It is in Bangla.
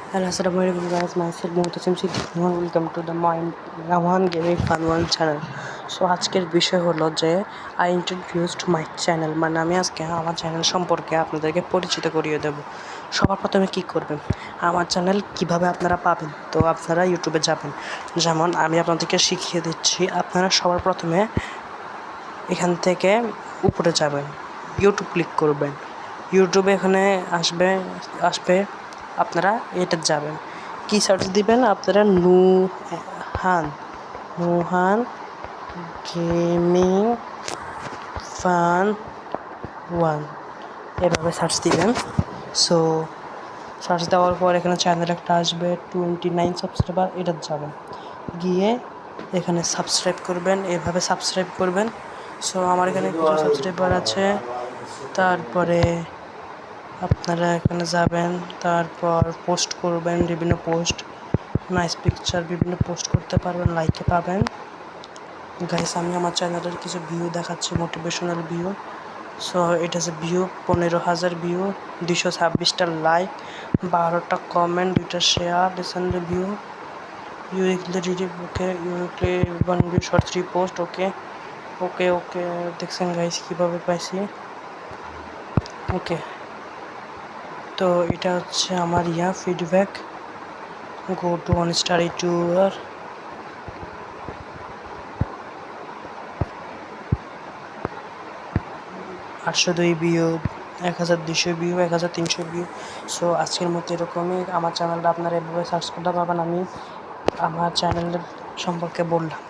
Hello, Assalamualaikum guys. Myself Muhtasim Siddiq. Welcome to the Mind Rawan Gaming Fun One channel. So আজকের বিষয় হলো যে আই ইন্ট্রোডিউসড মাই চ্যানেল, মানে আমি আজকে আমার চ্যানেল সম্পর্কে আপনাদেরকে পরিচিত করিয়ে দেব। সবার প্রথমে কী করবেন, আমার চ্যানেল কিভাবে আপনারা পাবেন। তো আপনারা ইউটিউবে যাবেন, যেমন আমি আপনাদেরকে শিখিয়ে দিচ্ছি। আপনারা সবার প্রথমে এখান থেকে উপরে যাবেন, ইউটিউব ক্লিক করবেন। ইউটিউবে এখানে আসবে আপনারা এটা যাবেন, কি সার্চ দিবেন আপনারা, নুহান গেমিং ফান ওয়ান এভাবে সার্চ দিবেন। সো সার্চ দেওয়ার পর এখানে চ্যানেল একটা আসবে 29 সাবস্ক্রাইবার, এটা যাবেন, গিয়ে এখানে সাবস্ক্রাইব করবেন, এভাবে সাবস্ক্রাইব করবেন। সো আমার এখানে কিছু সাবস্ক্রাইবার আছে। তারপরে আপনারা এখানে যাবেন, তারপর পোস্ট করবেন, বিভিন্ন পোস্ট, নাইস পিকচার, বিভিন্ন পোস্ট করতে পারবেন, লাইকে পাবেন। গাইস, আমি আমার চ্যানেলের কিছু ভিউ দেখাচ্ছি, মোটিভেশনাল ভিউ। সো এটা যে ভিউ 15,000 ভিউ, 226টা লাইক, 12টা কমেন্ট, 2টা share, recent view, uniquely 1 view, short 3 post. Okay দেখছেন গাইস কীভাবে পাইছি। ওকে, তো এটা হচ্ছে আমার feedback. Go to 1 star YouTuber. $802 view, 1200 view, 1300 view. So আজকের মতো এরকমই। আমার চ্যানেলটা আপনারা এভাবে সার্চ করতে পারবেন। আমি আমার চ্যানেলের সম্পর্কে বললাম।